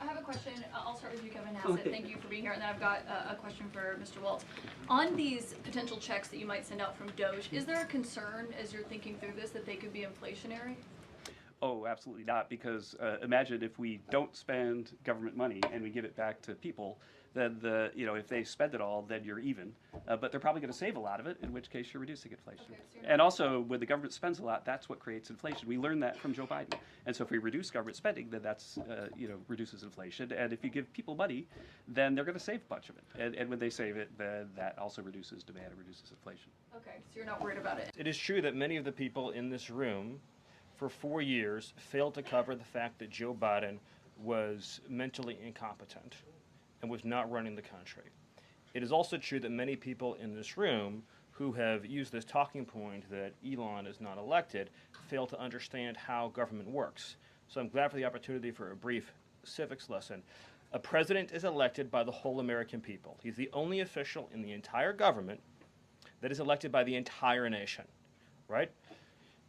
I have a question. I'll start with you, Kevin Hassett. Okay. Thank you for being here. And then I've got a question for Mr. Waltz. On these potential checks that you might send out from DOGE, is there a concern as you're thinking through this that they could be inflationary? Oh, absolutely not, because imagine if we don't spend government money and we give it back to people, then if they spend it all, then you're even. But they're probably going to save a lot of it, in which case you're reducing inflation. Okay, so and also, when the government spends a lot, that's what creates inflation. We learned that from Joe Biden. And so if we reduce government spending, then that's reduces inflation. And if you give people money, then they're going to save a bunch of it. And when they save it, then that also reduces demand and reduces inflation. Okay, so you're not worried about it. It is true that many of the people in this room for 4 years failed to cover the fact that Joe Biden was mentally incompetent and was not running the country. It is also true that many people in this room who have used this talking point that Elon is not elected fail to understand how government works. So I'm glad for the opportunity for a brief civics lesson. A president is elected by the whole American people. He's the only official in the entire government that is elected by the entire nation, right?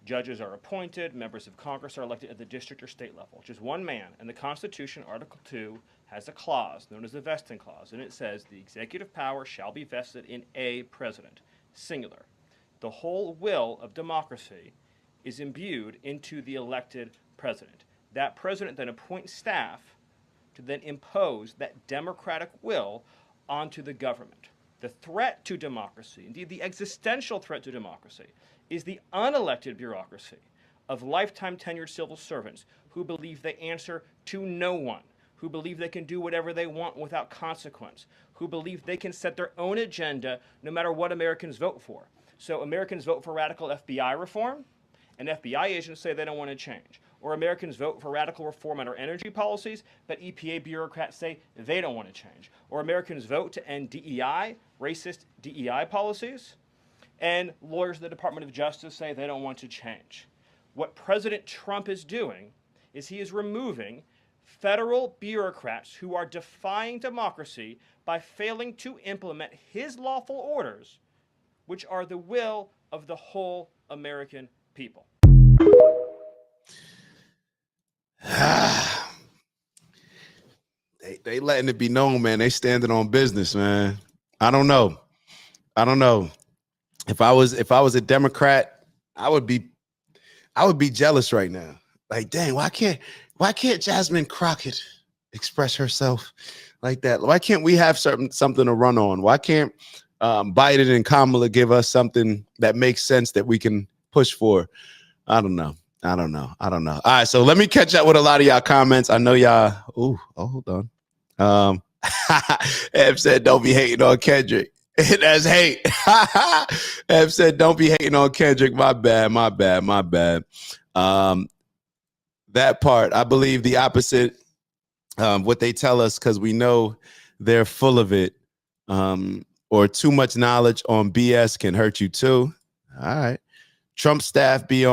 Judges are appointed, members of Congress are elected at the district or state level, just one man. And the Constitution, Article 2, has a clause known as the vesting clause, and it says the executive power shall be vested in a president, singular. The whole will of democracy is imbued into the elected president. That president then appoints staff to then impose that democratic will onto the government. The threat to democracy, indeed the existential threat to democracy, is the unelected bureaucracy of lifetime tenured civil servants who believe they answer to no one, who believe they can do whatever they want without consequence, who believe they can set their own agenda no matter what Americans vote for. So Americans vote for radical FBI reform, and FBI agents say they don't want to change. Or Americans vote for radical reform on our energy policies, but EPA bureaucrats say they don't want to change. Or Americans vote to end DEI, racist DEI policies, and lawyers of the Department of Justice say they don't want to change. What President Trump is doing is he is removing federal bureaucrats who are defying democracy by failing to implement his lawful orders, which are the will of the whole American people. They letting it be known, man. They standing on business, man. I don't know. If I was a Democrat, I would be jealous right now. Like, dang, why can't Jasmine Crockett express herself like that? Why can't we have something to run on? Why can't Biden and Kamala give us something that makes sense that we can push for? I don't know. All right, so let me catch up with a lot of y'all comments. I know y'all. Hold on. Ev said, "Don't be hating on Kendrick." That's hate. Ev said, "Don't be hating on Kendrick." My bad. That part, I believe the opposite. What they tell us, because we know they're full of it. Or too much knowledge on BS can hurt you too. All right. Trump staff be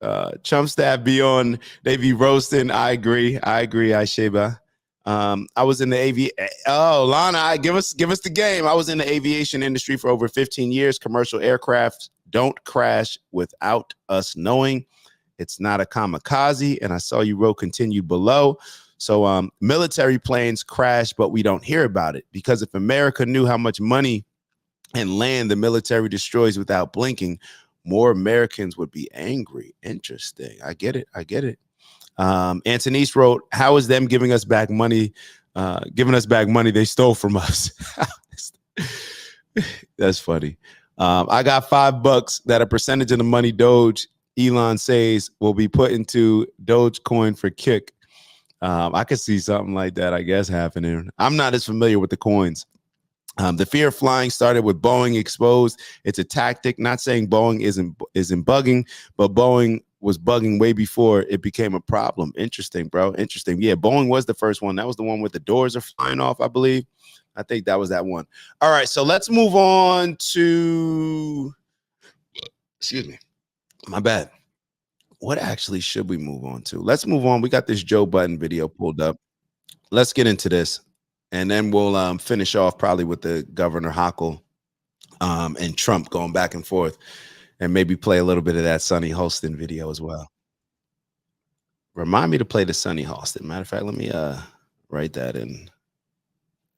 they be roasting. I agree, Aisheba. I was in the Lana, give us the game. I was in the aviation industry for over 15 years. Commercial aircraft don't crash without us knowing. It's not a kamikaze. And I saw you wrote continued below. So military planes crash, but we don't hear about it, because if America knew how much money and land the military destroys without blinking, more Americans would be angry. Interesting. I get it. Antonice wrote, "How is them giving us back money they stole from us?" That's funny. I got $5 that a percentage of the money Doge Elon says will be put into Dogecoin for kick. I could see something like that, I guess, happening. I'm not as familiar with the coins. The fear of flying started with Boeing exposed. It's a tactic. Not saying Boeing isn't bugging, but Boeing was bugging way before it became a problem. Interesting, bro. Interesting. Yeah, Boeing was the first one. That was the one with the doors are flying off, I believe. I think that was that one. All right, so let's move on to, excuse me, my bad. What actually should we move on to? Let's move on. We got this Joe Budden video pulled up. Let's get into this. And then we'll finish off probably with the Governor Hochul and Trump going back and forth, and maybe play a little bit of that Sonny Holston video as well. Remind me to play the Sonny Halston. Matter of fact, let me write that in.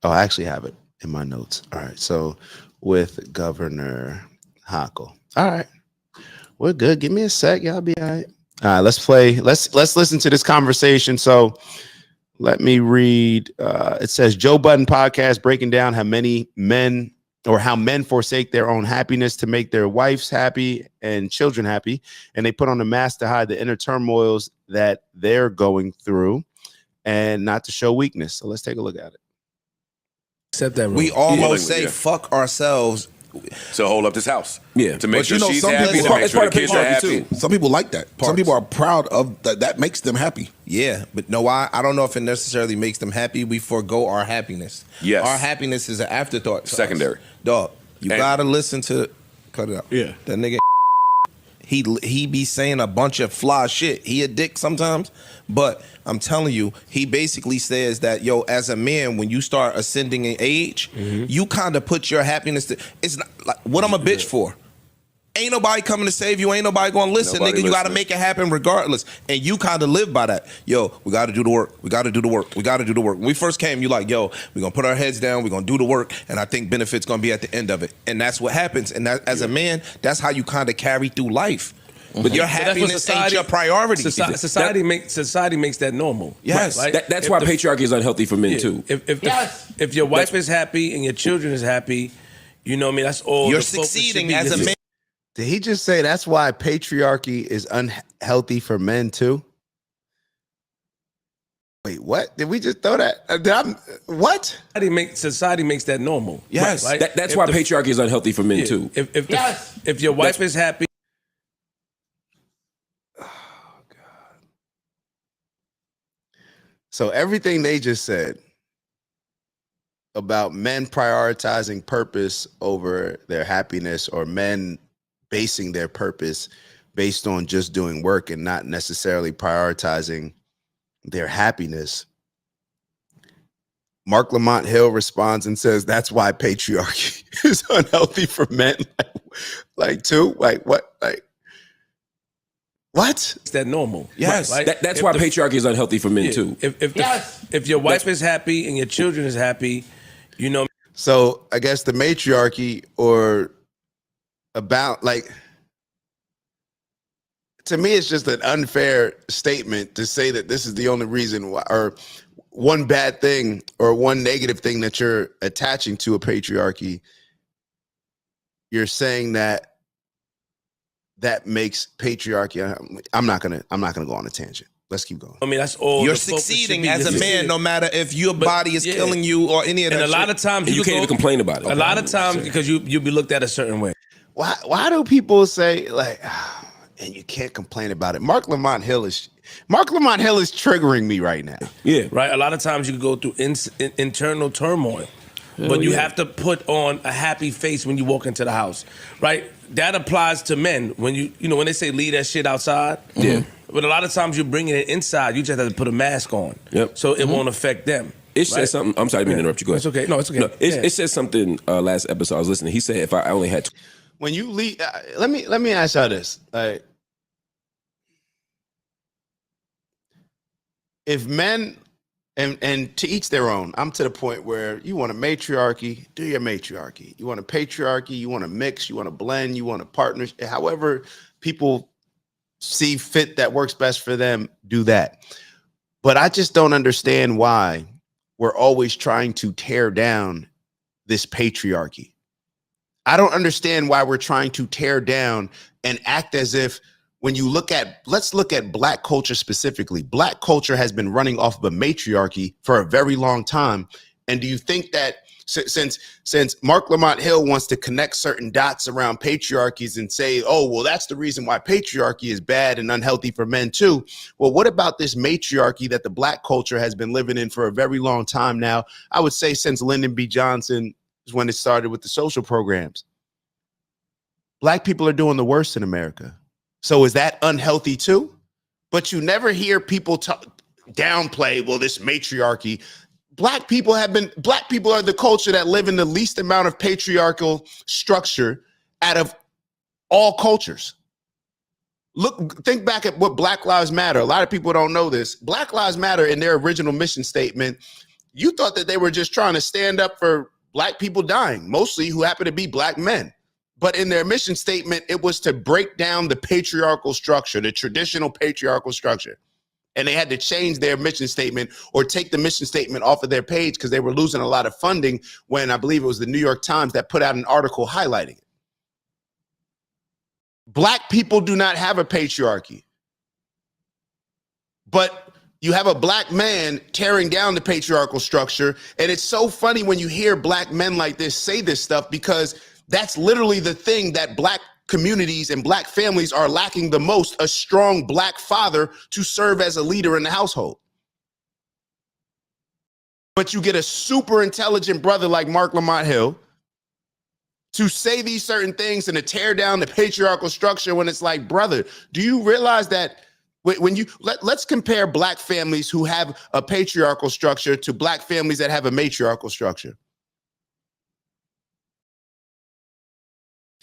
Oh, I actually have it in my notes. All right. So with Governor Hochul. All right. We're good. Give me a sec. Y'all be all right. All right, let's play. Let's listen to this conversation. So let me read. It says Joe Budden podcast breaking down how men forsake their own happiness to make their wives happy and children happy, and they put on a mask to hide the inner turmoils that they're going through and not to show weakness. So let's take a look at it. Except that we almost say fuck ourselves to hold up this house. Yeah, to make but sure you know, she's some happy, people, to make sure the kids are happy. Too. Some people like that. Some people are proud of that. That makes them happy. Yeah, but no, I don't know if it necessarily makes them happy. We forego our happiness. Yes, our happiness is an afterthought. Secondary. Dog, you gotta listen to. Cut it out. Yeah, that nigga. He be saying a bunch of fly shit. He a dick sometimes, but I'm telling you, he basically says that, yo, as a man, when you start ascending in age, you kind of put your happiness to, it's not like what I'm a bitch for. Ain't nobody coming to save you. Ain't nobody gonna listen, nigga. You gotta make it happen regardless. And you kind of live by that. Yo, we gotta do the work. We gotta do the work. We gotta do the work. When we first came, you like, yo, we're gonna put our heads down. We're gonna do the work. And I think benefits gonna be at the end of it. And that's what happens. And that, as a man, that's how you kind of carry through life. But your happiness ain't your priority. Society makes that normal. Yes, right? That's why patriarchy is unhealthy for men too. If your wife is happy and your children is happy, you know what I mean. That's all. You're succeeding as a man. Did he just say that's why patriarchy is unhealthy for men too? Wait, what? Did we just throw that? What? Society makes that normal. Yes, right? That's why patriarchy is unhealthy for men too. If your wife is happy. So everything they just said about men prioritizing purpose over their happiness, or men basing their purpose based on just doing work and not necessarily prioritizing their happiness. Mark Lamont Hill responds and says, that's why patriarchy is unhealthy for men. Like too? Like what? Like, what? It's that normal. Yes. Right? That's why patriarchy is unhealthy for men too. If your wife is happy and your children is happy, you know. So I guess the matriarchy, or about, like, to me, it's just an unfair statement to say that this is the only reason why, or one bad thing or one negative thing that you're attaching to a patriarchy. You're saying that makes patriarchy. I'm not gonna go on a tangent. Let's keep going. I mean, that's all. You're succeeding as a man, no matter if your body is killing you or any of that. And a lot of times you can't even complain about it. A lot of times because you'll be looked at a certain way. Why do people say, like, and you can't complain about it? Mark Lamont Hill is triggering me right now. Yeah, right. A lot of times you can go through internal turmoil, but you have to put on a happy face when you walk into the house, right? That applies to men. When you know when they say leave that shit outside. Yeah. But a lot of times you're bringing it inside. You just have to put a mask on. Yep. So it won't affect them. It says something. I'm sorry, I didn't mean to interrupt you. Go ahead. It's okay. No, it's okay. No, it says something last episode I was listening. He said if I only had when you leave, let me ask y'all this. Like, if men, and to each their own, I'm to the point where you want a matriarchy, do your matriarchy. You want a patriarchy, you want to mix, you want to blend, you want a partner. However people see fit that works best for them, do that. But I just don't understand why we're always trying to tear down this patriarchy. I don't understand why we're trying to tear down and act as if, when you let's look at Black culture specifically. Black culture has been running off of a matriarchy for a very long time. And do you think that since Mark Lamont Hill wants to connect certain dots around patriarchies and say, oh, well, that's the reason why patriarchy is bad and unhealthy for men too. Well, what about this matriarchy that the Black culture has been living in for a very long time now? I would say since Lyndon B. Johnson is when it started with the social programs. Black people are doing the worst in America. So is that unhealthy too? But you never hear people downplay, well, this matriarchy. Black people are the culture that live in the least amount of patriarchal structure out of all cultures. Think back at what Black Lives Matter. A lot of people don't know this. Black Lives Matter, in their original mission statement, you thought that they were just trying to stand up for Black people dying, mostly who happen to be Black men. But in their mission statement, it was to break down the patriarchal structure, the traditional patriarchal structure. And they had to change their mission statement or take the mission statement off of their page because they were losing a lot of funding when I believe it was the New York Times that put out an article highlighting it. Black people do not have a patriarchy. But you have a Black man tearing down the patriarchal structure. And it's so funny when you hear Black men like this say this stuff, because that's literally the thing that Black communities and Black families are lacking the most: a strong Black father to serve as a leader in the household. But you get a super intelligent brother like Mark Lamont Hill to say these certain things and to tear down the patriarchal structure, when it's like, brother, do you realize that when you let's compare Black families who have a patriarchal structure to Black families that have a matriarchal structure?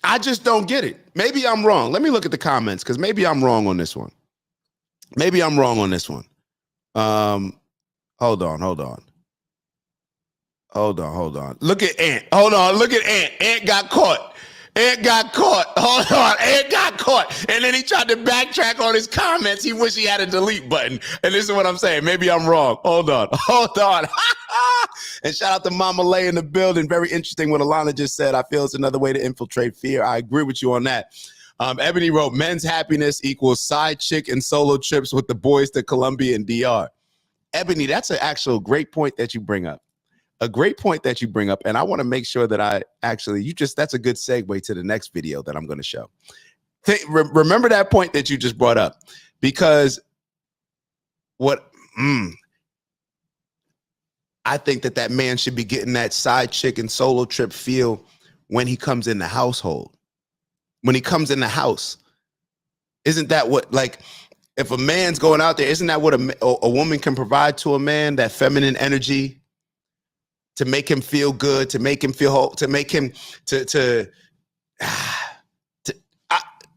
I just don't get it. Maybe I'm wrong. Let me look at the comments, because maybe I'm wrong on this one. Maybe I'm wrong on this one. Hold on. Look at Ant. Hold on. Look at Ant. Ant got caught. Hold on. Ant got caught. And then he tried to backtrack on his comments. He wished he had a delete button. And this is what I'm saying. Maybe I'm wrong. Hold on. And shout out to Mama Lay in the building. Very interesting what Alana just said. I feel it's another way to infiltrate fear. I agree with you on that. Ebony wrote, men's happiness equals side chick and solo trips with the boys to Colombia and DR. Ebony, that's an actual great point that you bring up. And I want to make sure that that's a good segue to the next video that I'm going to show. Remember that point that you just brought up, because I think that man should be getting that side chick and solo trip feel when he comes in the household. When he comes in the house, isn't that what, like, if a man's going out there, isn't that what a woman can provide to a man? That feminine energy to make him feel good, to make him feel whole, to make him to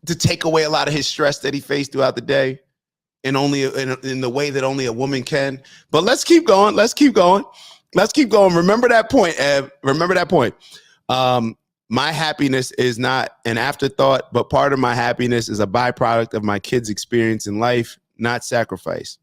take away a lot of his stress that he faced throughout the day, and only in the way that only a woman can. But let's keep going. Remember that point, Ev. Remember that point. My happiness is not an afterthought, but part of my happiness is a byproduct of my kids' experience in life, not sacrifice.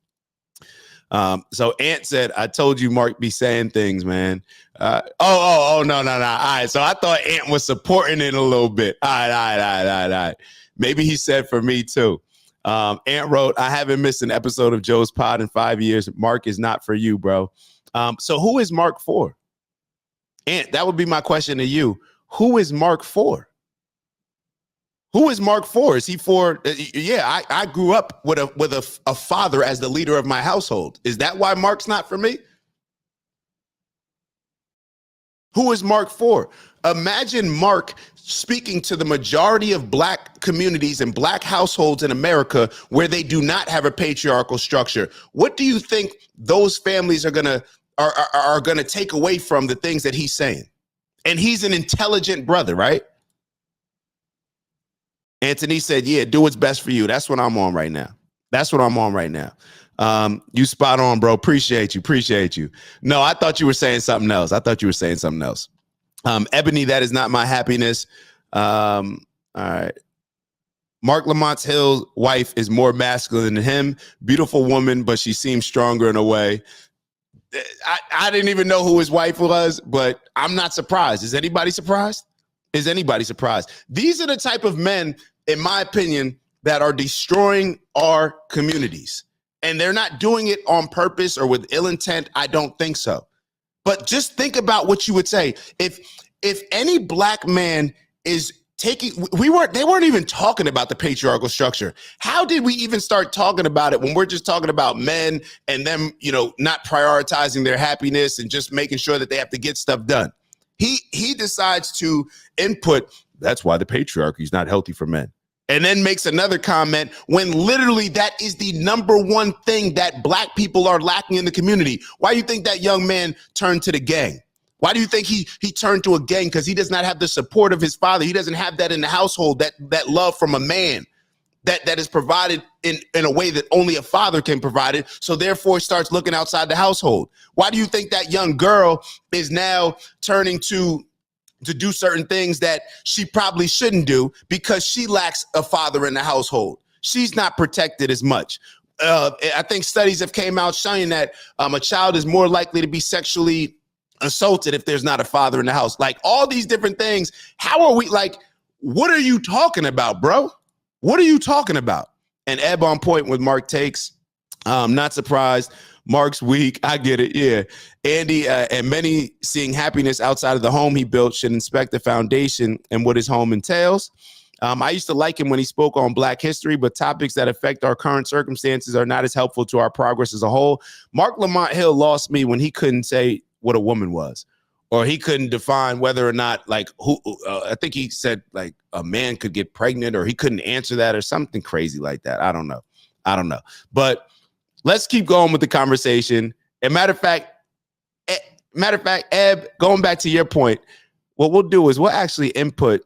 So Ant said, I told you Mark be saying things, man. No. All right. So I thought Ant was supporting it a little bit. All right. Maybe he said for me too. Ant wrote, I haven't missed an episode of Joe's Pod in 5 years. Mark is not for you, bro. So who is Mark for? Ant, that would be my question to you. Who is Mark for? Who is Mark for? Is he for? I grew up with a father as the leader of my household. Is that why Mark's not for me? Who is Mark for? Imagine Mark speaking to the majority of Black communities and Black households in America where they do not have a patriarchal structure. What do you think those families are gonna take away from the things that he's saying? And he's an intelligent brother, right? Anthony said, yeah, do what's best for you. That's what I'm on right now. You spot on, bro. Appreciate you. No, I thought you were saying something else. Ebony, that is not my happiness. All right. Mark Lamont Hill's wife is more masculine than him. Beautiful woman, but she seems stronger in a way. I didn't even know who his wife was, but I'm not surprised. Is anybody surprised? These are the type of men, in my opinion, that are destroying our communities. And they're not doing it on purpose or with ill intent. I don't think so. But just think about what you would say. If any Black man is taking, they weren't even talking about the patriarchal structure. How did we even start talking about it when we're just talking about men and them, not prioritizing their happiness and just making sure that they have to get stuff done? He decides to input, that's why the patriarchy is not healthy for men. And then makes another comment when literally that is the number one thing that Black people are lacking in the community. Why do you think that young man turned to the gang? Why do you think he turned to a gang? Because he does not have the support of his father. He doesn't have that in the household, that love from a man. that is provided in a way that only a father can provide it. So therefore starts looking outside the household. Why do you think that young girl is now turning to do certain things that she probably shouldn't do because she lacks a father in the household? She's not protected as much. I think studies have came out showing that a child is more likely to be sexually assaulted if there's not a father in the house. Like all these different things. How are we like, what are you talking about, bro? What are you talking about? And Eb on point with Mark takes. Not surprised. Mark's weak. I get it. Yeah. Andy and many seeing happiness outside of the home he built should inspect the foundation and what his home entails. I used to like him when he spoke on Black history, but topics that affect our current circumstances are not as helpful to our progress as a whole. Mark Lamont Hill lost me when he couldn't say what a woman was, or he couldn't define whether or not, like, I think he said like a man could get pregnant, or he couldn't answer that or something crazy like that. I don't know. But let's keep going with the conversation. And matter of fact, Eb, going back to your point, what we'll do is we'll actually input.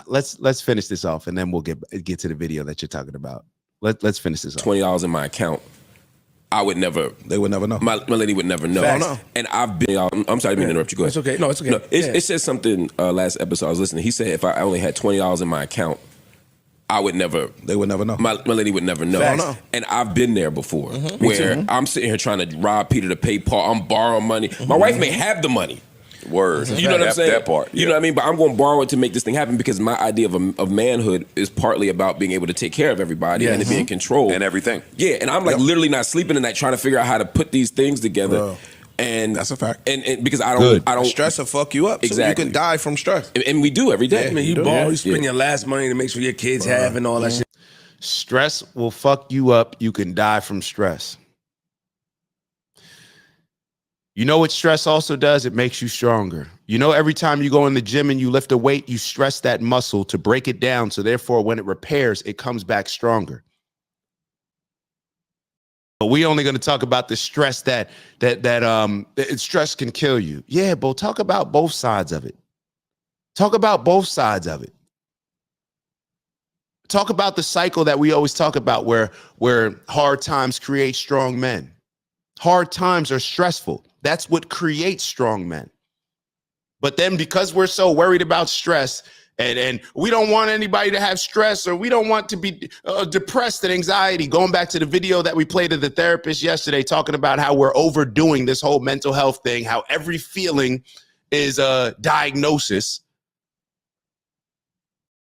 Let's finish this off, and then we'll get to the video that you're talking about. Let's finish this off. $20 in my account. I would never. They would never know. My lady would never know. Facts. And I've been. I'm sorry, I didn't interrupt you. Go ahead. It's okay. No, it's okay. No, it said something last episode I was listening. He said if I only had $20 in my account, I would never. They would never know. My lady would never know. Facts. And I've been there before, where I'm sitting here trying to rob Peter to pay Paul. I'm borrowing money. My wife may have the money. Word. You know what I'm saying? That part. You know what I mean? But I'm going to borrow it to make this thing happen because my idea of manhood is partly about being able to take care of everybody and to be in control. And everything. Yeah, and I'm like literally not sleeping at night trying to figure out how to put these things together. Bro. And That's a fact. And because I don't Stress will fuck you up. Exactly. So you can die from stress. and we do every day. I mean, you borrow, you spend your last money to make sure your kids have and all that shit. Stress will fuck you up. You can die from stress. You know what stress also does? It makes you stronger. You know, every time you go in the gym and you lift a weight, you stress that muscle to break it down. So therefore, when it repairs, it comes back stronger. But we only going to talk about the stress that stress can kill you. Yeah, but talk about both sides of it. Talk about both sides of it. Talk about the cycle that we always talk about where hard times create strong men. Hard times are stressful. That's what creates strong men. But then because we're so worried about stress and we don't want anybody to have stress, or we don't want to be depressed and anxiety, going back to the video that we played of the therapist yesterday, talking about how we're overdoing this whole mental health thing, how every feeling is a diagnosis.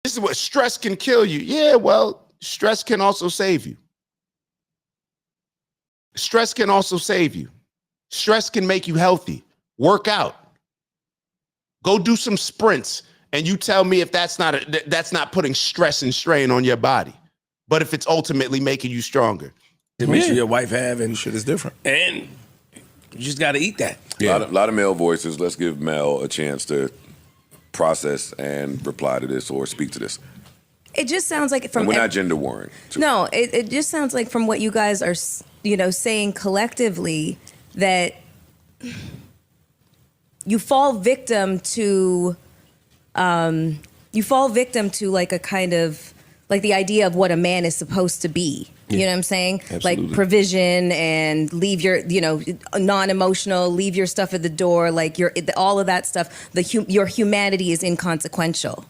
This is what stress can kill you. Yeah, well, stress can also save you. Stress can also save you. Stress can make you healthy. Work out. Go do some sprints, and you tell me if that's not putting stress and strain on your body, but if it's ultimately making you stronger. To make sure your wife have and Shit is different. And you just got to eat that. A lot of male voices. Let's give Mel a chance to process and reply to this or speak to this. It just sounds like from And we're not gender warring. No, it just sounds like from what you guys are, saying collectively, that you fall victim to like a kind of like the idea of what a man is supposed to be. You know what I'm saying? Absolutely. Like provision and leave your, non-emotional, leave your stuff at the door, like all of that stuff. Your humanity is inconsequential.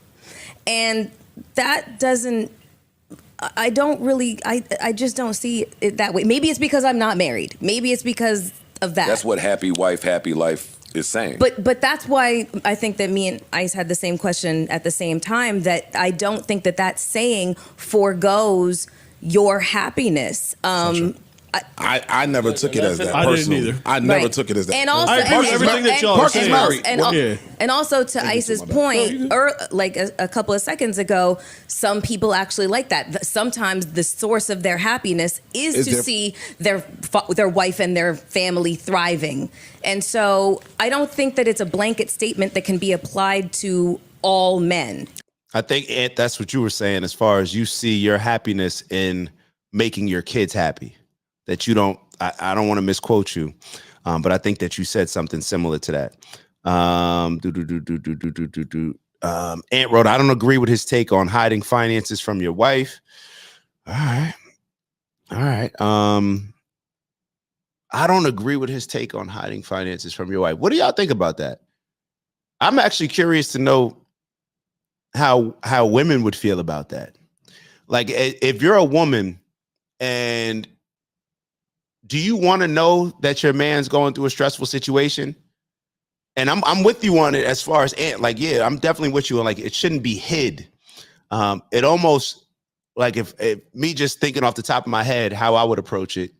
And that doesn't, I just don't see it that way. Maybe it's because I'm not married. Maybe it's because of that. That's what happy wife, happy life is saying. But that's why I think that me and Ice had the same question at the same time, that I don't think that saying foregoes your happiness. I never took it as that. I didn't personally. either. I never took it as that. And also, everything that y'all are saying. And also to Ice's point, like a couple of seconds ago, some people actually like that. Sometimes the source of their happiness is to see their wife and their family thriving. And so I don't think that it's a blanket statement that can be applied to all men. I think, Ant, that's what you were saying, as far as you see your happiness in making your kids happy. That you don't, I don't want to misquote you, but I think that you said something similar to that. Ant wrote, I don't agree with his take on hiding finances from your wife. All right. I don't agree with his take on hiding finances from your wife. What do y'all think about that? I'm actually curious to know how women would feel about that. Like, if you're a woman, and do you want to know that your man's going through a stressful situation? And I'm with you on it as far as Ant. Like, yeah, I'm definitely with you on, like, it shouldn't be hid. It almost, like, if me just thinking off the top of my head how I would approach it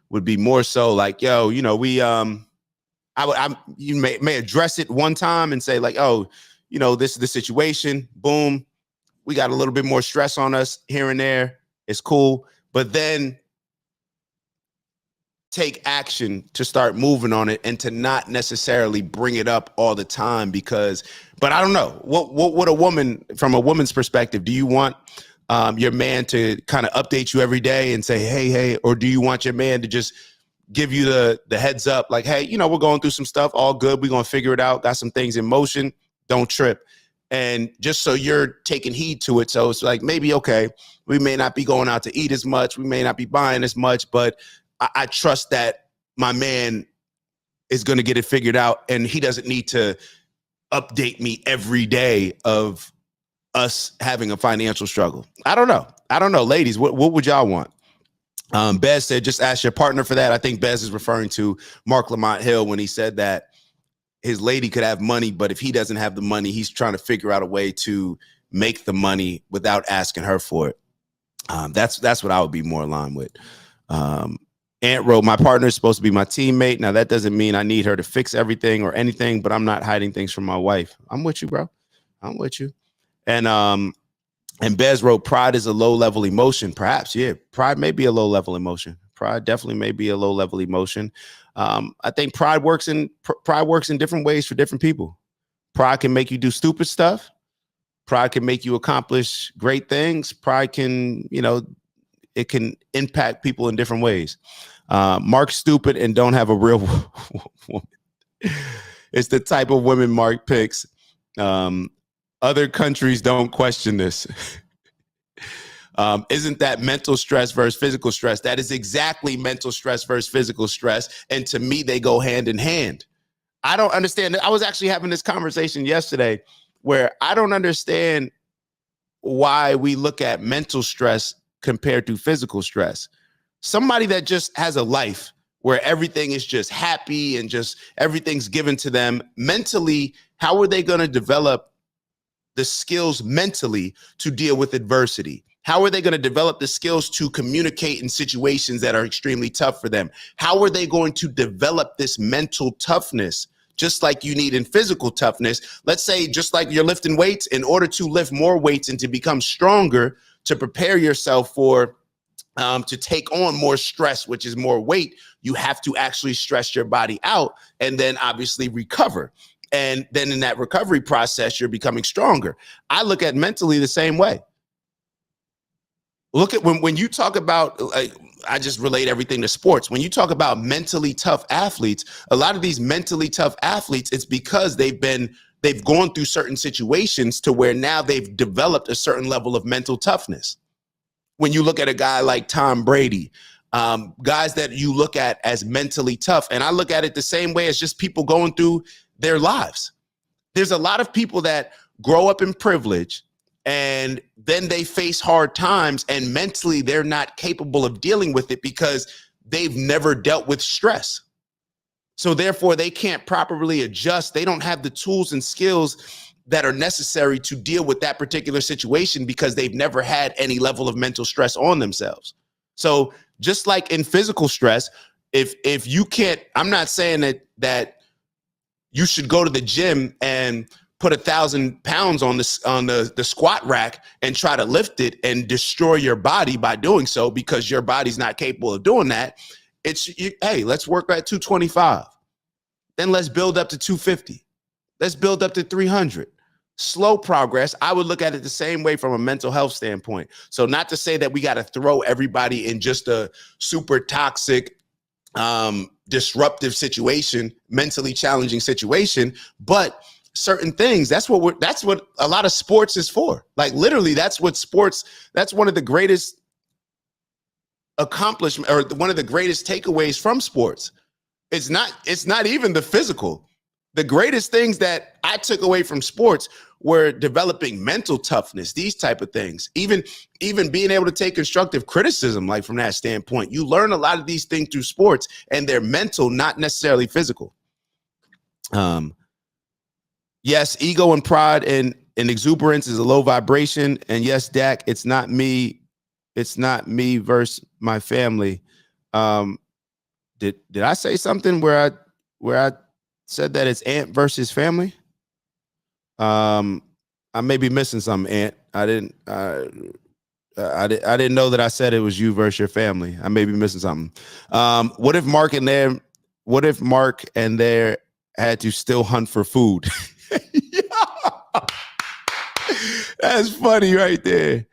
would be more so like, yo, you know, you may address it one time and say like, oh, you know, this is the situation. Boom, we got a little bit more stress on us here and there. It's cool, but then take action to start moving on it and to not necessarily bring it up all the time. But I don't know, what would a woman, from a woman's perspective, do you want your man to kind of update you every day and say, hey, or do you want your man to just give you the heads up, like, hey, you know, we're going through some stuff, all good, we're gonna figure it out, got some things in motion, don't trip. And just so you're taking heed to it. So it's like, maybe, okay, we may not be going out to eat as much, we may not be buying as much, but I trust that my man is going to get it figured out, and he doesn't need to update me every day of us having a financial struggle. I don't know, ladies, what would y'all want? Bez said, just ask your partner for that. I think Bez is referring to Mark Lamont Hill when he said that his lady could have money, but if he doesn't have the money, he's trying to figure out a way to make the money without asking her for it. That's what I would be more aligned with. Ant wrote, my partner is supposed to be my teammate. Now, that doesn't mean I need her to fix everything or anything, but I'm not hiding things from my wife. I'm with you, bro. I'm with you. And Bez wrote, pride is a low-level emotion. Perhaps, yeah. Pride may be a low-level emotion. Pride definitely may be a low-level emotion. I think pride works in different ways for different people. Pride can make you do stupid stuff. Pride can make you accomplish great things. Pride can, you know, it can impact people in different ways. Mark's stupid and don't have a real woman. It's the type of women Mark picks. Other countries don't question this. Isn't that mental stress versus physical stress? That is exactly mental stress versus physical stress. And to me, they go hand in hand. I don't understand. I was actually having this conversation yesterday where I don't understand why we look at mental stress compared to physical stress. Somebody that just has a life where everything is just happy and just everything's given to them mentally, how are they going to develop the skills mentally to deal with adversity? How are they going to develop the skills to communicate in situations that are extremely tough for them? How are they going to develop this mental toughness? Just like you need in physical toughness. Let's say, just like you're lifting weights, in order to lift more weights and to become stronger, to prepare yourself for to take on more stress, which is more weight, you have to actually stress your body out and then obviously recover. And then in that recovery process, you're becoming stronger. I look at mentally the same way. Look at when you talk about, I just relate everything to sports. When you talk about mentally tough athletes, a lot of these mentally tough athletes, it's because they've gone through certain situations to where now they've developed a certain level of mental toughness. When you look at a guy like Tom Brady, guys that you look at as mentally tough, and I look at it the same way as just people going through their lives. There's a lot of people that grow up in privilege and then they face hard times and mentally they're not capable of dealing with it because they've never dealt with stress. So therefore they can't properly adjust. They don't have the tools and skills that are necessary to deal with that particular situation because they've never had any level of mental stress on themselves. So just like in physical stress, if you can't, I'm not saying that you should go to the gym and put 1,000 pounds on the squat rack and try to lift it and destroy your body by doing so, because your body's not capable of doing that. Hey, let's work at 225. Then let's build up to 250. Let's build up to 300. Slow progress. I would look at it the same way from a mental health standpoint. So not to say that we got to throw everybody in just a super toxic, disruptive situation, mentally challenging situation, but certain things. That's what a lot of sports is for. Like literally, that's one of the greatest accomplishment, or one of the greatest takeaways from sports. It's not even the physical. The greatest things that I took away from sports were developing mental toughness, these type of things. Even being able to take constructive criticism, like from that standpoint. You learn a lot of these things through sports, and they're mental, not necessarily physical. Yes, ego and pride and exuberance is a low vibration. And yes, Dak, it's not me versus my family. Did I say something where I said that it's Ant versus family? I may be missing something, Ant. I didn't know that I said it was you versus your family. I may be missing something. What if Mark and there had to still hunt for food? That's funny right there.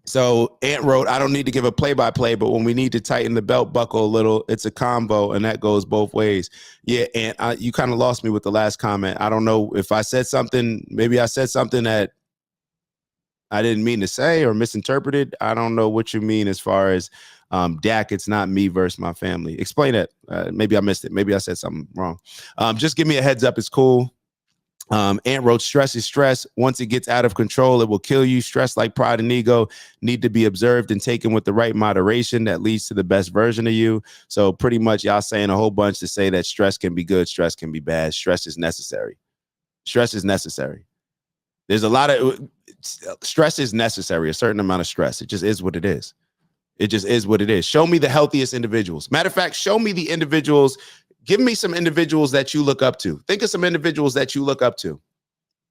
So Ant wrote, I don't need to give a play-by-play, but when we need to tighten the belt buckle a little, it's a combo, and that goes both ways. Yeah, Ant, you kind of lost me with the last comment. I don't know if I said something. Maybe I said something that I didn't mean to say or misinterpreted. I don't know what you mean as far as Dak, it's not me versus my family. Explain it. Maybe I missed it. Maybe I said something wrong. Just give me a heads up. It's cool. Ant wrote, stress is stress. Once it gets out of control, it will kill you. Stress, like pride and ego, need to be observed and taken with the right moderation that leads to the best version of you. So pretty much y'all saying a whole bunch to say that stress can be good, stress can be bad. Stress is necessary. Stress is necessary. There's a lot of stress is necessary, a certain amount of stress. It just is what it is. It just is what it is. Show me the healthiest individuals. Matter of fact, show me the individuals. Give me some individuals that you look up to. Think of some individuals that you look up to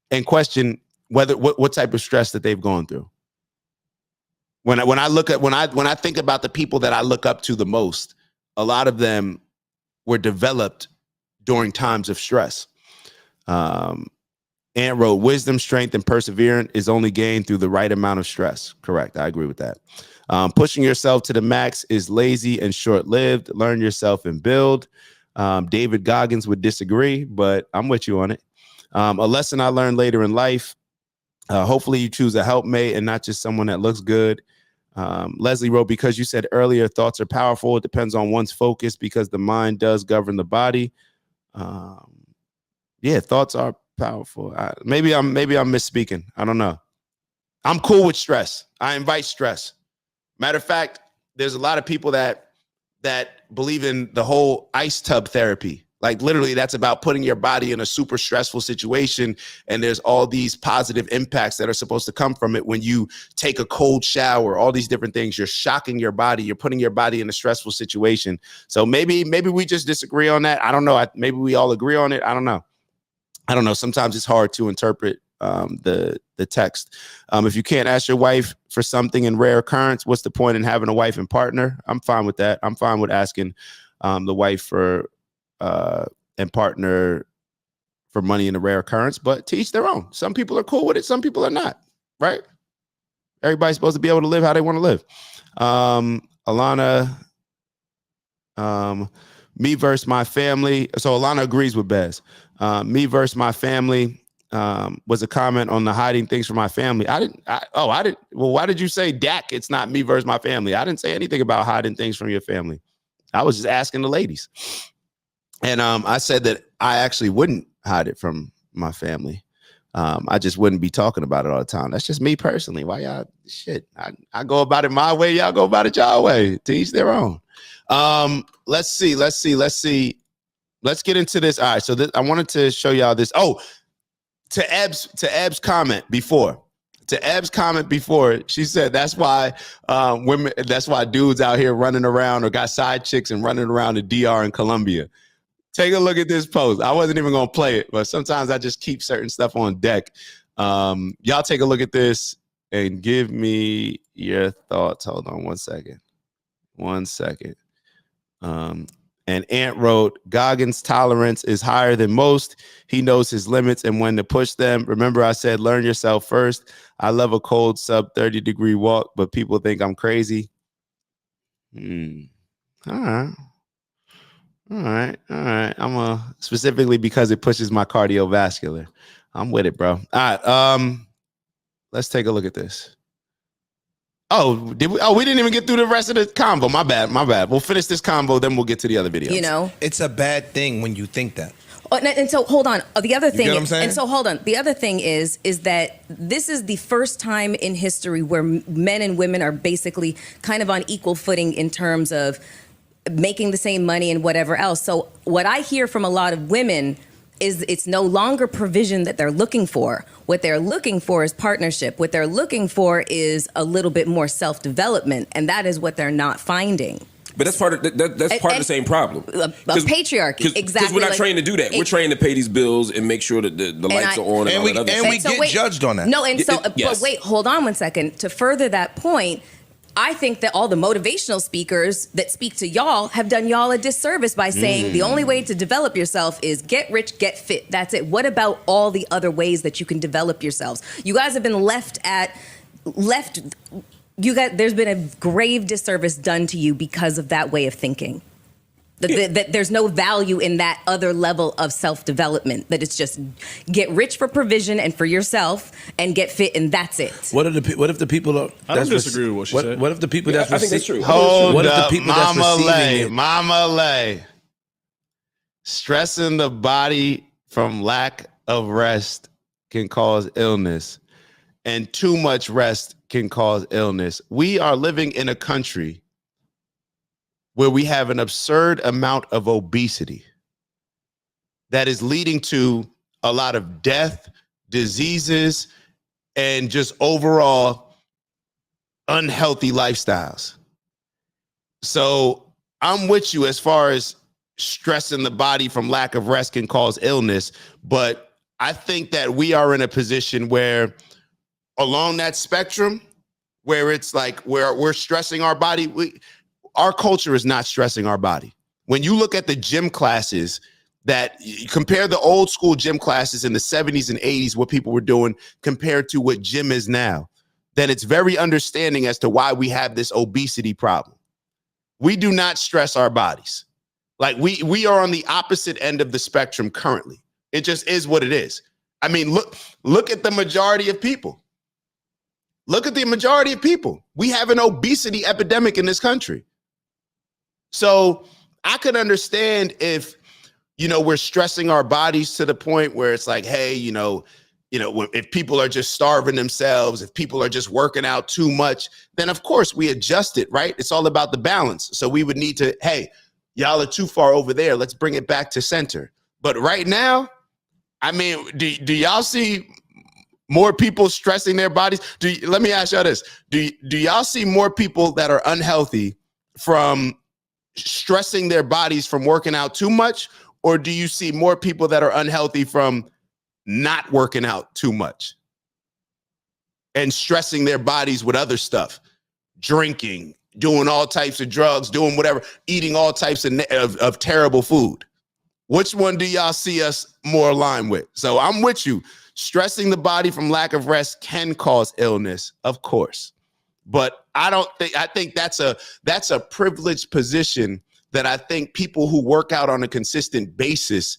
and question what type of stress that they've gone through. When I think about the people that I look up to the most, a lot of them were developed during times of stress. Ant wrote, wisdom, strength, and perseverance is only gained through the right amount of stress. Correct. I agree with that. Pushing yourself to the max is lazy and short-lived. Learn yourself and build. David Goggins would disagree, but I'm with you on it. A lesson I learned later in life. Hopefully you choose a helpmate and not just someone that looks good. Leslie wrote, because you said earlier, thoughts are powerful. It depends on one's focus because the mind does govern the body. Yeah, thoughts are powerful. Maybe I'm misspeaking. I don't know. I'm cool with stress. I invite stress. Matter of fact, there's a lot of people that believe in the whole ice tub therapy. Like literally that's about putting your body in a super stressful situation. And there's all these positive impacts that are supposed to come from it. When you take a cold shower, all these different things, you're shocking your body. You're putting your body in a stressful situation. So maybe we just disagree on that. I don't know. Maybe we all agree on it. I don't know. Sometimes it's hard to interpret the text. If you can't ask your wife for something in rare occurrence, what's the point in having a wife and partner? I'm fine with that. I'm fine with asking the wife for and partner for money in a rare occurrence, but to each their own. Some people are cool with it. Some people are not, right? Everybody's supposed to be able to live how they want to live. Alana, me versus my family. So Alana agrees with Bez. Me versus my family was a comment on the hiding things from my family. Well, why did you say, Dak, it's not me versus my family? I didn't say anything about hiding things from your family. I was just asking the ladies. And I said that I actually wouldn't hide it from my family. I just wouldn't be talking about it all the time. That's just me personally. Why y'all shit? I go about it my way. Y'all go about it y'all way. To each their own. Let's see. Let's get into this. All right. So I wanted to show y'all this. Oh, to Eb's comment before. She said that's why dudes out here running around or got side chicks and running around the DR in Colombia. Take a look at this post. I wasn't even gonna play it, but sometimes I just keep certain stuff on deck. Y'all take a look at this and give me your thoughts. Hold on one second. And Ant wrote, Goggins' tolerance is higher than most. He knows his limits and when to push them. Remember, I said, learn yourself first. I love a cold sub 30-degree walk, but people think I'm crazy. All All right. Specifically because it pushes my cardiovascular. I'm with it, bro. All right. Let's take a look at this. Oh, did we? Oh, we didn't even get through the rest of the combo. My bad. We'll finish this combo, then we'll get to the other videos. You know, it's a bad thing when you think that. And so hold on. The other thing, get what I'm saying? and so hold on. The other thing is that this is the first time in history where men and women are basically kind of on equal footing in terms of making the same money and whatever else. So what I hear from a lot of women is it's no longer provision that they're looking for. What they're looking for is partnership. What they're looking for is a little bit more self-development, and that is what they're not finding. But that's part of the same problem. Of patriarchy, exactly. Because we're not trained to do that. We're trained to pay these bills and make sure that the lights are on and all that other stuff. And we get judged on that. No, and so, yes. but wait, hold on one second. To further that point, I think that all the motivational speakers that speak to y'all have done y'all a disservice by saying the only way to develop yourself is get rich, get fit. That's it. What about all the other ways that you can develop yourselves? You guys have been there's been a grave disservice done to you because of that way of thinking. That there's no value in that other level of self-development, that it's just get rich for provision and for yourself and get fit and that's it. What if the people are... I don't disagree with what she said. What if the people I think that's true. Hold if up, the people that's receiving it... Mama Lay. Stressing the body from lack of rest can cause illness, and too much rest can cause illness. We are living in a country where we have an absurd amount of obesity that is leading to a lot of death, diseases, and just overall unhealthy lifestyles. So I'm with you as far as stressing the body from lack of rest can cause illness, but I think that we are in a position where along that spectrum, where it's like where we're stressing our body, our culture is not stressing our body. When you look at the gym classes, that compare the old school gym classes in the 70s and 80s, what people were doing compared to what gym is now, then it's very understanding as to why we have this obesity problem. We do not stress our bodies. Like we are on the opposite end of the spectrum currently. It just is what it is. I mean, look at the majority of people. Look at the majority of people. We have an obesity epidemic in this country. So I could understand if, we're stressing our bodies to the point where it's like, hey, if people are just starving themselves, if people are just working out too much, then of course we adjust it, right? It's all about the balance. So we would need to, hey, y'all are too far over there. Let's bring it back to center. But right now, I mean, do y'all see more people stressing their bodies? Let me ask y'all this. Do y'all see more people that are unhealthy from stressing their bodies from working out too much? Or do you see more people that are unhealthy from not working out too much and stressing their bodies with other stuff, drinking, doing all types of drugs, doing whatever, eating all types of terrible food? Which one do y'all see us more aligned with? So I'm with you. Stressing the body from lack of rest can cause illness, of course. But I think that's a privileged position that I think people who work out on a consistent basis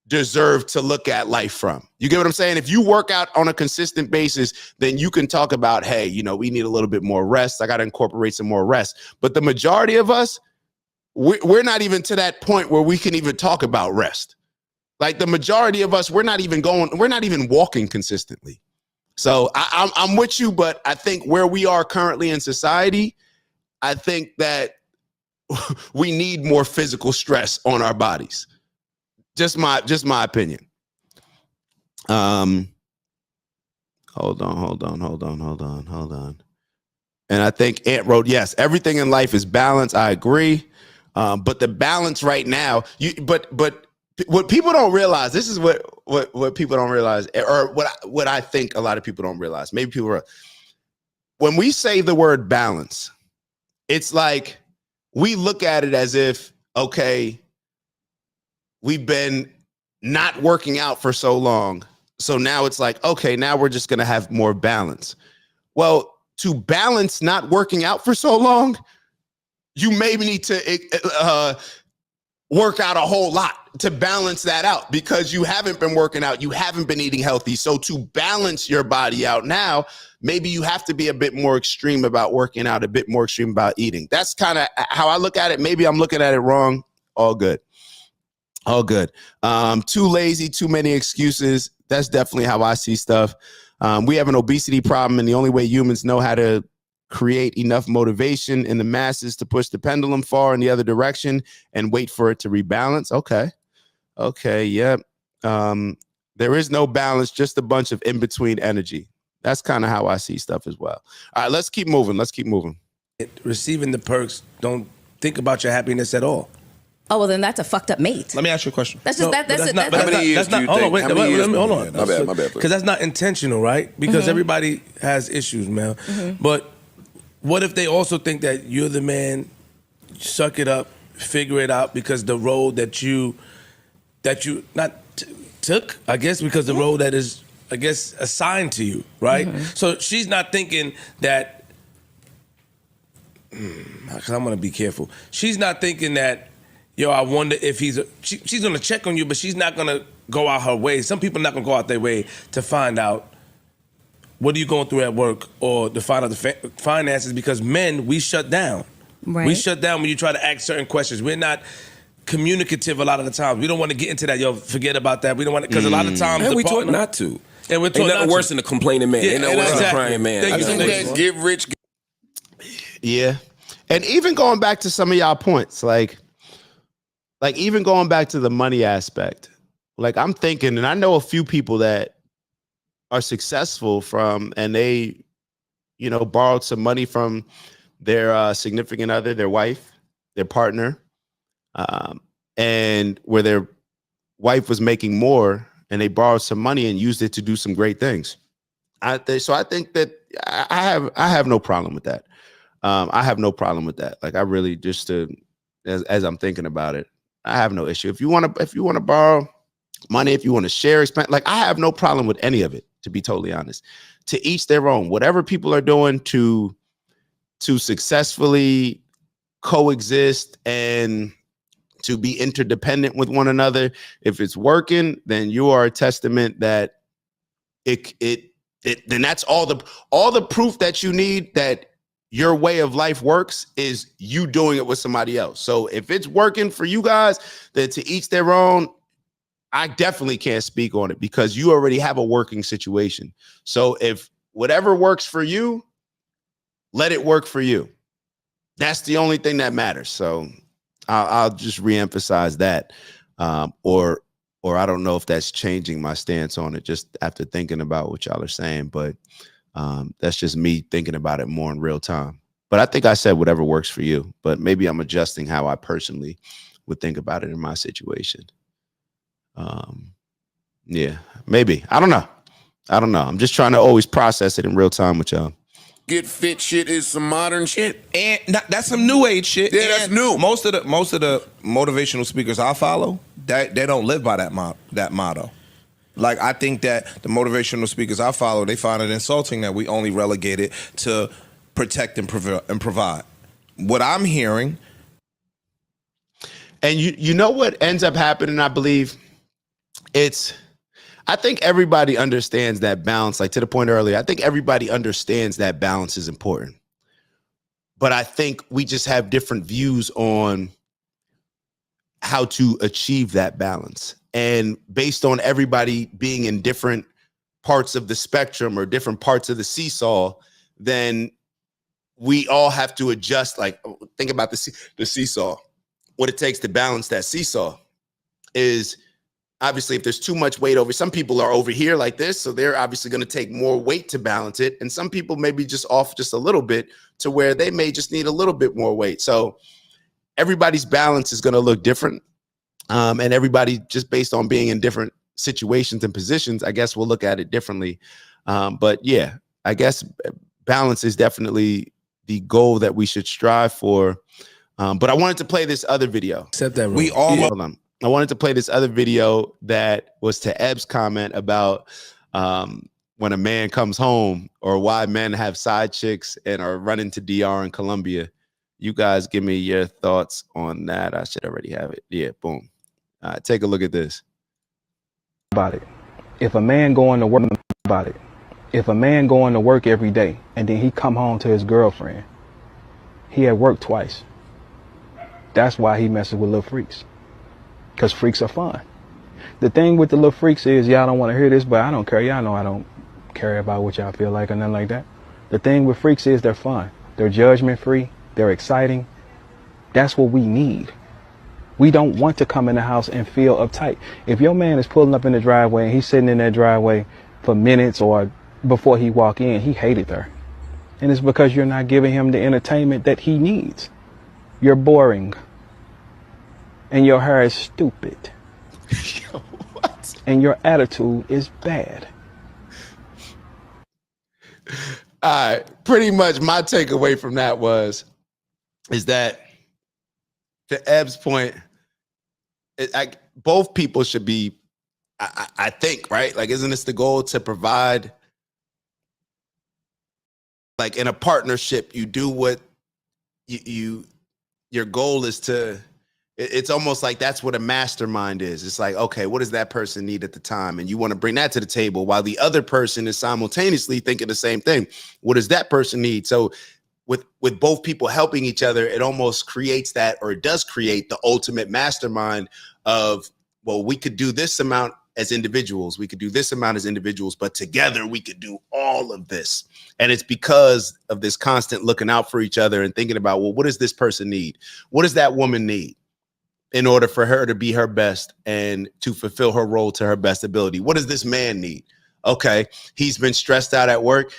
deserve to look at life from. You get what I'm saying? If you work out on a consistent basis, then you can talk about, hey, we need a little bit more rest. I got to incorporate some more rest. But the majority of us, we're not even to that point where we can even talk about rest. Like the majority of us, we're not even walking consistently. So I'm with you, but I think where we are currently in society, I think that we need more physical stress on our bodies. Just my opinion. Hold on. And I think Ant wrote, yes, everything in life is balance. I agree. But the balance right now, but what people don't realize, this is what people don't realize, or what I think a lot of people don't realize. Maybe people are, when we say the word balance, it's like we look at it as if, okay, we've been not working out for so long. So now it's like, okay, now we're just going to have more balance. Well, to balance not working out for so long, you maybe need to work out a whole lot to balance that out because you haven't been working out, you haven't been eating healthy. So to balance your body out now, maybe you have to be a bit more extreme about working out, a bit more extreme about eating. That's kind of how I look at it. Maybe I'm looking at it wrong. All good. All good. Too lazy, too many excuses. That's definitely how I see stuff. We have an obesity problem, and the only way humans know how to create enough motivation in the masses to push the pendulum far in the other direction and wait for it to rebalance. Okay. Yep. There is no balance, just a bunch of in-between energy. That's kind of how I see stuff as well. All right, let's keep moving. Receiving the perks, don't think about your happiness at all. Oh, well, then that's a fucked up mate. Let me ask you a question. That's just How many years do you think? How many years? Hold on. My bad. Because that's not intentional, right? Because everybody has issues, man. But what if they also think that you're the man, suck it up, figure it out, because the road that you took, I guess, because the road that is, I guess, assigned to you, right? So she's not thinking that, because I'm going to be careful. She's not thinking that, yo, I wonder if she's going to check on you, but she's not going to go out her way. Some people are not going to go out their way to find out what are you going through at work or to find out the finances, because men, we shut down. Right. We shut down when you try to ask certain questions. We're not communicative a lot of the times. We don't want to get into that. Yo, forget about that. We don't want to, because a lot of times And we taught not to. And we're Ain't taught nothing not worse to. than a complaining man. Yeah, Ain't nothing worse than a crying man. Thank I you. think that get rich. Yeah. And even going back to some of y'all points, like even going back to the money aspect, like I'm thinking, and I know a few people that are successful from, and they, borrowed some money from their significant other, their wife, their partner, and where their wife was making more, and they borrowed some money and used it to do some great things. So I think that I have no problem with that. I have no problem with that. Like I really as I'm thinking about it, I have no issue. If you want to borrow money, if you want to share expense, like I have no problem with any of it, to be totally honest. To each their own. Whatever people are doing to successfully coexist and to be interdependent with one another, if it's working, then you are a testament that then that's all the proof that you need that your way of life works is you doing it with somebody else. So if it's working for you guys, then to each their own. I definitely can't speak on it because you already have a working situation. So if whatever works for you, let it work for you. That's the only thing that matters. So I'll just reemphasize that. Or I don't know if that's changing my stance on it just after thinking about what y'all are saying, but that's just me thinking about it more in real time. But I think I said whatever works for you, but maybe I'm adjusting how I personally would think about it in my situation. Yeah, maybe. I don't know. I'm just trying to always process it in real time with y'all. Get fit shit is some modern shit. And that's some new age shit. Yeah, that's new. Most of the motivational speakers I follow, they don't live by that motto. Like I think that the motivational speakers I follow, they find it insulting that we only relegate it to protect and provide. What I'm hearing, and you know what ends up happening, I believe, I think everybody understands that balance, like to the point earlier, I think everybody understands that balance is important. But I think we just have different views on how to achieve that balance. And based on everybody being in different parts of the spectrum or different parts of the seesaw, then we all have to adjust. Like, think about the seesaw. What it takes to balance that seesaw is obviously if there's too much weight over, some people are over here like this, so they're obviously going to take more weight to balance it. And some people may be just off just a little bit to where they may just need a little bit more weight. So everybody's balance is going to look different. And everybody, just based on being in different situations and positions, I guess we'll look at it differently. But yeah, I guess balance is definitely the goal that we should strive for. But I wanted to play this other video. Except that hold on. I wanted to play this other video that was to Eb's comment about when a man comes home or why men have side chicks and are running to DR in Colombia. You guys give me your thoughts on that. I should already have it. Yeah, boom. All right, take a look at this. About it. If a man going to work about it. If a man going to work every day and then he come home to his girlfriend, he had worked twice. That's why he messes with little freaks. Because freaks are fun. The thing with the little freaks is, y'all don't want to hear this, but I don't care. Y'all know I don't care about what y'all feel like or nothing like that. The thing with freaks is they're fun. They're judgment free. They're exciting. That's what we need. We don't want to come in the house and feel uptight. If your man is pulling up in the driveway and he's sitting in that driveway for minutes or before he walk in, he hated her. And it's because you're not giving him the entertainment that he needs. You're boring. And your hair is stupid. What? And your attitude is bad. All right, pretty much my takeaway from that is that to Eb's point, both people should be, I think, right? Like, isn't this the goal to provide? Like in a partnership, you do what your goal is to. It's almost like that's what a mastermind is. It's like, okay, what does that person need at the time? And you want to bring that to the table while the other person is simultaneously thinking the same thing. What does that person need? So with both people helping each other, it almost creates that, or it does create the ultimate mastermind of, well, we could do this amount as individuals. We could do this amount as individuals, but together we could do all of this. And it's because of this constant looking out for each other and thinking about, well, what does this person need? What does that woman need in order for her to be her best and to fulfill her role to her best ability? What does this man need? Okay, he's been stressed out at work.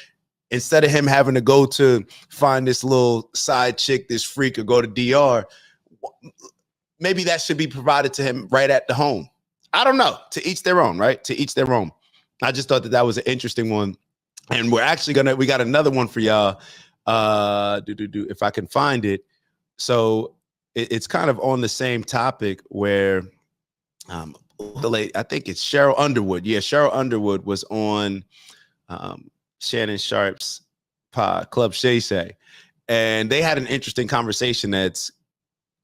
Instead of him having to go to find this little side chick, this freak, or go to DR, maybe that should be provided to him right at the home. I don't know. To each their own, right? To each their own. I just thought that was an interesting one. And we're actually we got another one for y'all. If I can find it. So it's kind of on the same topic where I think it's Cheryl Underwood. Yeah, Cheryl Underwood was on Shannon Sharp's pod, Club Shay Shay. And they had an interesting conversation that's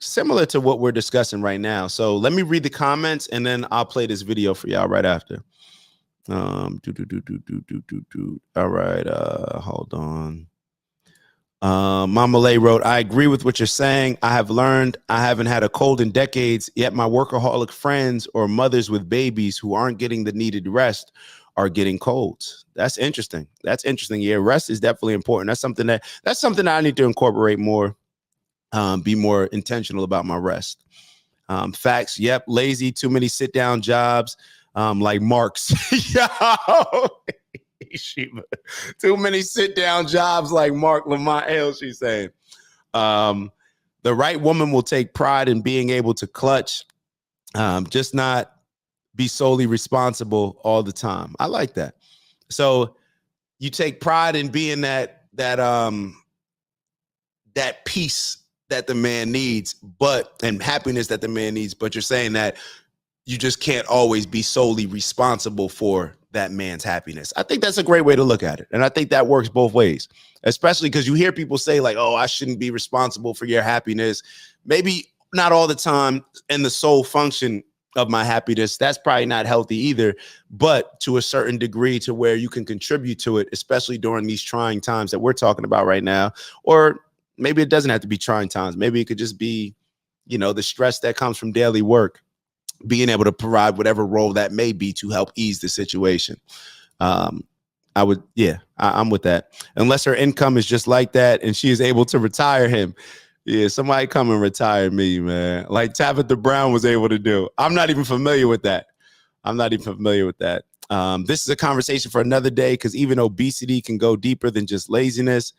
similar to what we're discussing right now. So let me read the comments and then I'll play this video for y'all right after. All right, hold on. Mama Lay wrote, I agree with what you're saying. I have learned I haven't had a cold in decades, yet my workaholic friends or mothers with babies who aren't getting the needed rest are getting colds. That's interesting. That's interesting. Yeah, rest is definitely important. That's something that I need to incorporate more, be more intentional about my rest. Facts. Yep. Lazy, too many sit down jobs. Like Mark's. Yo, too many sit down jobs like Mark Lamont Hill, she's saying. The right woman will take pride in being able to clutch, just not be solely responsible all the time. I like that. So you take pride in being that peace that the man needs, and happiness that the man needs, but you're saying that you just can't always be solely responsible for that man's happiness. I think that's a great way to look at it. And I think that works both ways, especially because you hear people say like, oh, I shouldn't be responsible for your happiness. Maybe not all the time and the sole function of my happiness. That's probably not healthy either, but to a certain degree to where you can contribute to it, especially during these trying times that we're talking about right now. Or maybe it doesn't have to be trying times. Maybe it could just be, the stress that comes from daily work, being able to provide whatever role that may be to help ease the situation. I'm with that. Unless her income is just like that and she is able to retire him. Yeah, somebody come and retire me, man. Like Tabitha Brown was able to do. I'm not even familiar with that. This is a conversation for another day because even obesity can go deeper than just laziness.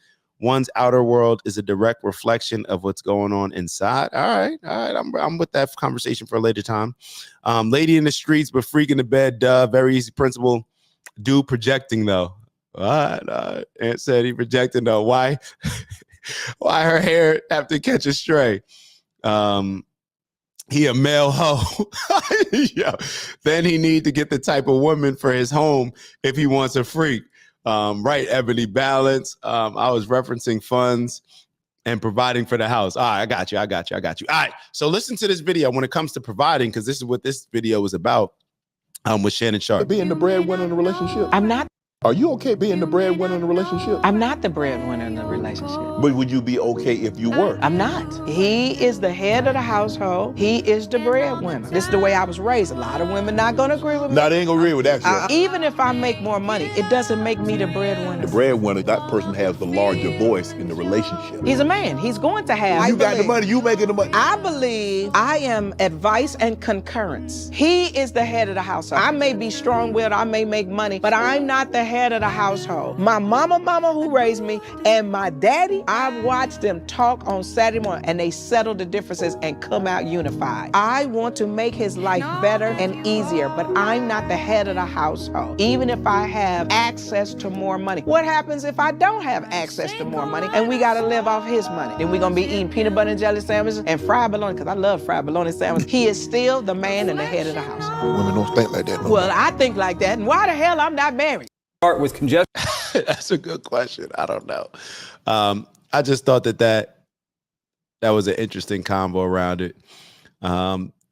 One's outer world is a direct reflection of what's going on inside. All right. I'm with that conversation for a later time. Lady in the streets, but freak in the bed. Very easy principle. Dude projecting though. All right. Aunt said he projecting though. Why? Why her hair have to catch a stray? He a male hoe. Yeah. Then he need to get the type of woman for his home if he wants a freak. Right, Ebony Balance. I was referencing funds and providing for the house. All right, I got you. All right, so listen to this video when it comes to providing, because this is what this video is about with Shannon Sharp. Being the breadwinner in a relationship. I'm not. Are you okay being the breadwinner in a relationship? I'm not the breadwinner in the relationship. But would you be okay if you were? I'm not. He is the head of the household. He is the breadwinner. This is the way I was raised. A lot of women not gonna agree with me. No, they ain't gonna agree with that shit. Even if I make more money, it doesn't make me the breadwinner. The breadwinner, that person has the larger voice in the relationship. He's a man. He's going to have. You got the money, you making the money. I believe I am advice and concurrence. He is the head of the household. I may be strong-willed, I may make money, but I'm not the head of the household. My mama who raised me, and my daddy, I've watched them talk on Saturday morning, and they settle the differences and come out unified. I want to make his life better and easier, but I'm not the head of the household. Even if I have access to more money. What happens if I don't have access to more money and we gotta live off his money? Then we're gonna be eating peanut butter and jelly sandwiches and fried bologna, because I love fried bologna sandwiches. He is still the man and the head of the household. Women don't think like that. No. Well, I think like that, and why the hell I'm not married? Start with congestion. That's a good question. I don't know. I just thought that was an interesting combo around it.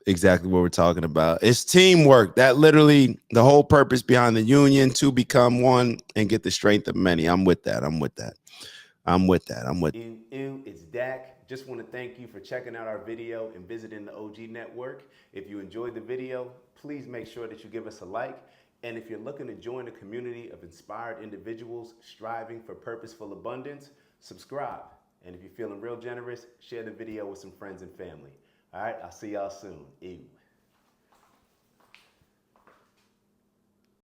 Exactly what we're talking about. It's teamwork. That literally the whole purpose behind the union, to become one and get the strength of many. I'm with that. It's Dak. Just want to thank you for checking out our video and visiting the OG Network. If you enjoyed the video, please make sure that you give us a like. And if you're looking to join a community of inspired individuals striving for purposeful abundance, subscribe. And if you're feeling real generous, share the video with some friends and family. All right, I'll see y'all soon. Ew.